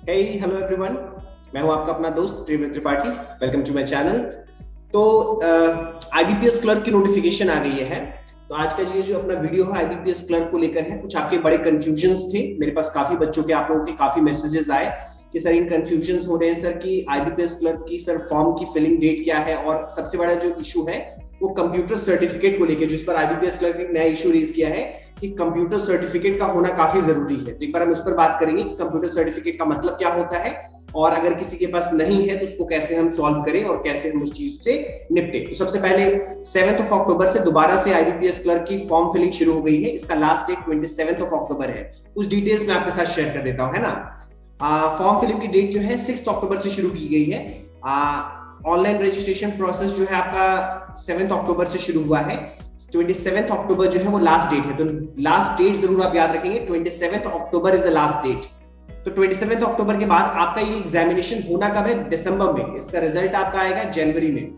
Hello everyone, मैं हूं आपका अपना दोस्त Trivendra Tripathi. Welcome to my channel. तो आईबीपीएस क्लर्क की नोटिफिकेशन आ गई है। तो आज का ये जो अपना वीडियो है आईबीपीएस क्लर्क को लेकर है। कुछ आपके बड़े कंफ्यूजन्स थे, मेरे पास काफी बच्चों के, आप लोगों के काफी मैसेजेस आए कि सर इन कंफ्यूजन्स हो रहे हैं सर कि आईबीपीएस क्लर्क की सर फॉर्म की फिलिंग डेट क्या है, और सबसे बड़ा जो इशू है वो कंप्यूटर सर्टिफिकेट को लेकर, जिस पर आईबीपीएस क्लर्क ने एक नया इशू रेज किया है कि कंप्यूटर सर्टिफिकेट का होना काफी जरूरी है। तो एक बार हम उस पर बात करेंगे कि कंप्यूटर सर्टिफिकेट का मतलब क्या होता है, और अगर किसी के पास नहीं है तो उसको कैसे हम सॉल्व करें और कैसे हम उस चीज से निपटे। तो सबसे पहले 7 अक्टूबर से दोबारा से आईबीपीएस क्लर्क की फॉर्म फिलिंग शुरू हो गई है। इसका लास्ट डेट 27 अक्टूबर है। कुछ डिटेल्स मैं आपके साथ शेयर कर देता हूं, है ना। फॉर्म फिलिंग की डेट जो है 6 अक्टूबर से शुरू की गई है। ऑनलाइन रजिस्ट्रेशन प्रोसेस जो है आपका 7 अक्टूबर से शुरू हुआ है। 27 अक्टूबर जो है वो लास्ट डेट है। तो लास्ट डेट जरूर आप याद रखेंगे, 27 October is the last date. तो 27 अक्टूबर के बाद आपका ये एग्जामिनेशन होना कब है? दिसंबर में। इसका रिजल्ट आपका आएगा जनवरी में।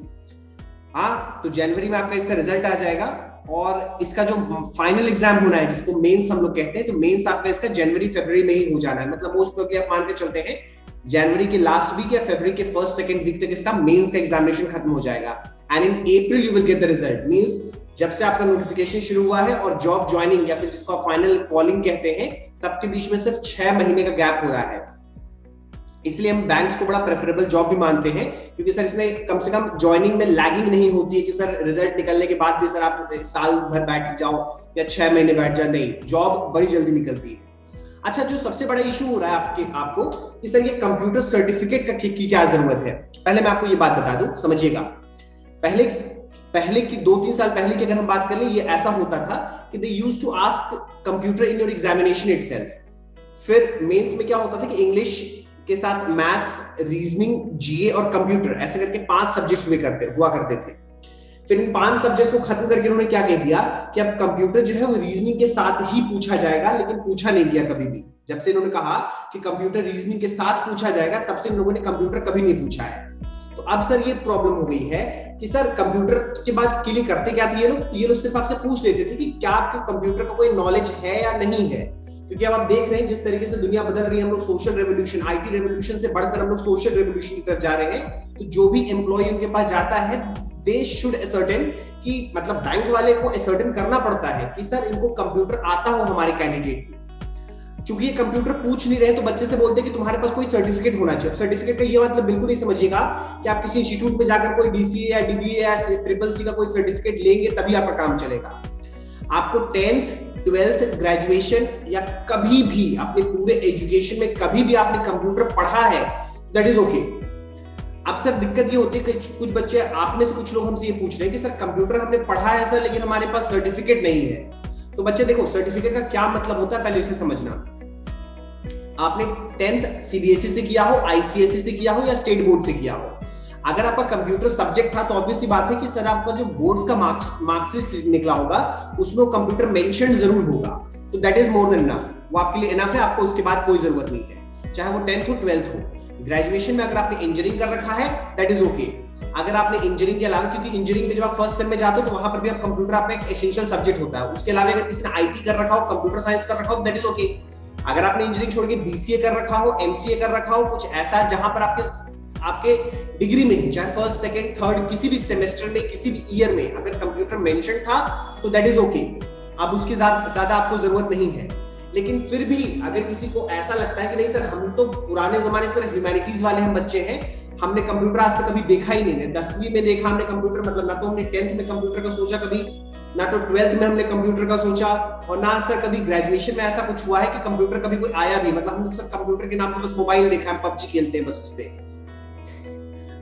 हाँ, तो जनवरी में आपका इसका रिजल्ट आ जाएगा, और इसका जो फाइनल एग्जाम होना है जिसको मेंस हम लोग कहते हैं, तो मेंस आपका इसका जनवरी फरवरी में ही हो जाना है। मतलब मोस्ट प्रोबेबली आप मान के चलते हैं जनवरी के लास्ट वीक या फरवरी के फर्स्ट सेकंड वीक तक इसका मेंस का एग्जामिनेशन खत्म हो जाएगा। And in April you will get the result. Means जब से आपका नोटिफिकेशन शुरू हुआ है और जॉब ज्वाइनिंग या फिर जिसको फाइनल कॉलिंग कहते हैं, तब के बीच में सिर्फ 6 महीने का गैप हो रहा है। इसलिए हम बैंक्स को बड़ा प्रेफरेबल जॉब भी मानते हैं, क्योंकि सर इसमें कम से कम ज्वाइनिंग में लैगिंग नहीं होती है कि सर रिजल्ट निकलने के बाद भी सर आप साल भर बैठ जाओ या 6 महीने बैठ जाओ। नहीं, जॉब बड़ी जल्दी निकलती है। अच्छा, जो सबसे बड़ा इशू हो रहा है आपको कि सर ये कंप्यूटर सर्टिफिकेट की क्या जरूरत है। पहले मैं आपको ये बात बता दूं, समझिएगा। पहले की 2-3 साल पहले की अगर हम बात करें, ये ऐसा होता था कि they used to ask computer in your examination itself. फिर मेंस में क्या होता था कि इंग्लिश के साथ मैथ्स, रीजनिंग, जीए और कंप्यूटर, ऐसे करके 5 सब्जेक्ट्स हुआ करते थे। फिर इन 5 सब्जेक्ट्स को खत्म करके उन्होंने क्या कह दिया कि अब कंप्यूटर जो है वो रीजनिंग के साथ ही पूछा जाएगा, लेकिन पूछा नहीं गया कभी भी। जब से इन्होंने कहा कि कंप्यूटर रीजनिंग के साथ पूछा जाएगा, तब से इन लोगों ने कंप्यूटर कभी नहीं पूछा है। तो अब सर ये प्रॉब्लम हो गई है कि सर कंप्यूटर के बाद के लिए करते क्या थे ये लोग सिर्फ आपसे पूछ लेते थे कि क्या आपको कंप्यूटर का कोई नॉलेज है या नहीं है। क्योंकि अब आप देख रहे हैं जिस तरीके से दुनिया बदल रही है, हम लोग सोशल रेवोल्यूशन, आईटी रेवोल्यूशन से बढ़कर हम लोग सोशल रेवोल्यूशन की तरफ जा रहे हैं। तो जो भी एम्प्लॉय उनके पास जाता है, दे शुड असर्टेन कि मतलब बैंक वाले को असर्टेन करना पड़ता है कि सर इनको कंप्यूटर आता हो हमारे कैंडिडेट को। चूंकि ये कंप्यूटर पूछ नहीं रहे, तो बच्चे से बोलते हैं कि तुम्हारे पास कोई सर्टिफिकेट होना चाहिए। सर्टिफिकेट का ये मतलब बिल्कुल नहीं समझिएगा कि आप किसी इंस्टीट्यूट में जाकर कोई डीसीए या डीबीए या ट्रिपल सी का कोई सर्टिफिकेट लेंगे तभी आपका काम चलेगा। आपको 10th 12th ग्रेजुएशन या कभी भी अपने पूरे एजुकेशन में कभी भी आपने कंप्यूटर पढ़ा है, दैट इज ओके। अब सर दिक्कत ये होती है कि कुछ बच्चे, आप में से कुछ लोग हमसे ये पूछ रहे हैं कि सर कंप्यूटर हमने पढ़ा है सर, लेकिन हमारे पास सर्टिफिकेट नहीं है। तो बच्चे देखो, सर्टिफिकेट का क्या मतलब होता है पहले इसे समझना। आपने 10th सीबीएसई से किया हो, आईसीएसई से किया हो या स्टेट बोर्ड से किया हो। अगर आपका कंप्यूटर सब्जेक्ट था तो ऑब्वियस सी बात है कि सर आपका जो बोर्ड्स का मार्क्सलिस्ट निकला होगा उसमें कंप्यूटर मेंशन जरूर होगा। तो that is more than enough, वो आपके लिए इनफ है। आपको उसके बाद कोई जरूरत नहीं है, चाहे वो 10th हो 12th हो। ग्रेजुएशन में अगर आपने इंजीनियरिंग कर रखा है, दैट इज ओके। अगर आपने इंजीनियरिंग के अलावा, क्योंकि इंजीनियरिंग में जब आप फर्स्ट सेम में जाते हो तो वहां पर भी आप कंप्यूटर आपका एक एसेंशियल सब्जेक्ट होता है। उसके अलावा अगर किसी ने आईटी कर रखा हो, कंप्यूटर साइंस कर रखा हो, दैट इज ओके। अगर आपने इंजीनियरिंग छोड़ के बीसीए कर रखा हो, एमसीए कर रखा हो, कुछ ऐसा जहां पर आपके डिग्री में ही, चाहे फर्स्ट सेकंड थर्ड किसी भी सेमेस्टर में, किसी भी ईयर में अगर कंप्यूटर मेंशन था, तो दैट इज ओके। अब उसकी ज्यादा आपको जरूरत नहीं है। लेकिन फिर भी अगर किसी को ऐसा लगता है कि नहीं सर हम तो पुराने जमाने से ह्यूमैनिटीज वाले हम बच्चे हैं, हमने कंप्यूटर आज तक कभी देखा ही नहीं, 10वीं में देखा हमने कंप्यूटर, मतलब ना तो हमने 10th में कंप्यूटर का सोचा कभी, ना तो 12th में हमने कंप्यूटर का सोचा, और ना सर कभी ग्रेजुएशन में ऐसा कुछ हुआ है कि कंप्यूटर कभी कोई आया भी। मतलब हमने सर कंप्यूटर के नाम पर बस मोबाइल देखा, हम पबजी खेलते हैं बस उस पे।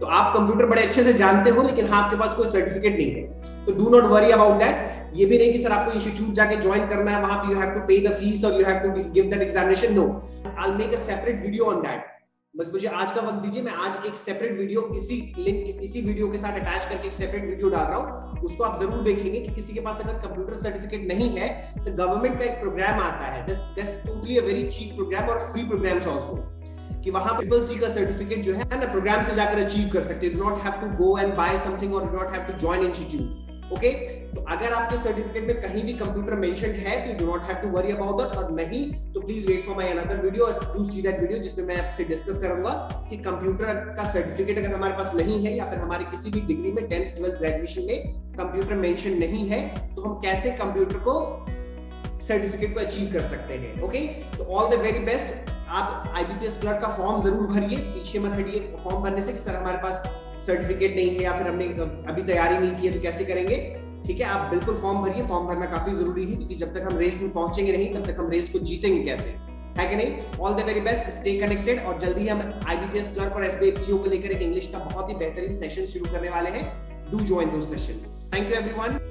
तो आप कंप्यूटर बड़े अच्छे से जानते हो, लेकिन हाँ आपके पास कोई सर्टिफिकेट नहीं है। तो do not worry about that. ये भी नहीं कि सर आपको इंस्टीट्यूट जाके ज्वाइन करना है, वहां पे you have to pay the fees और you have to give that examination. No, I will make a separate video on that. बस मुझे आज का वक्त दीजिए, मैं आज एक सेपरेट वीडियो इसी वीडियो के साथ अटैच करके एक सेपरेट वीडियो डाल रहा हूँ। उसको आप जरूर देखेंगे कि किसी के पास अगर कंप्यूटर सर्टिफिकेट नहीं है तो गवर्नमेंट का एक प्रोग्राम आता है, that's totally a very cheap program और फ्री प्रोग्राम्स आल्सो, कि वहां ट्रिपल सी का सर्टिफिकेट जो है ना प्रोग्राम से जाकर अचीव कर सकते हो। Do not have to go and buy something और do not have to join institute. Okay तो अगर आपके सर्टिफिकेट में कहीं भी कंप्यूटर मेंशन्ड है तो you do not have to worry about that, और नहीं तो please wait for my another video और डू सी दैट वीडियो जिसमें मैं आपसे डिस्कस करूंगा कि कंप्यूटर का सर्टिफिकेट अगर हमारे पास नहीं है या फिर हमारी किसी भी डिग्री में 10th 12th ग्रेजुएशन में कंप्यूटर मेंशन नहीं है तो हम कैसे कंप्यूटर को सर्टिफिकेट को अचीव कर सकते हैं। ओके तो ऑल द वेरी बेस्ट। आप आईबीपीएस क्लर्क का फॉर्म जरूर भरिए, पीछे मत हटिए फॉर्म भरने से कि सर हमारे पास सर्टिफिकेट नहीं है या फिर हमने अभी तैयारी नहीं की है तो कैसे करेंगे। ठीक है, आप बिल्कुल फॉर्म भरिए, फॉर्म भरना काफी जरूरी है क्योंकि जब तक हम रेस में पहुंचेंगे नहीं तब तक हम रेस को जीतेंगे कैसे, है कि नहीं। All the very best, stay connected, और जल्दी ही हम आईबीपीएस क्लर्क और एसबीआई पीओ को लेकर एक इंग्लिश का बहुत ही बेहतरीन सेशन शुरू करने वाले हैं। Do join those session. Thank you everyone.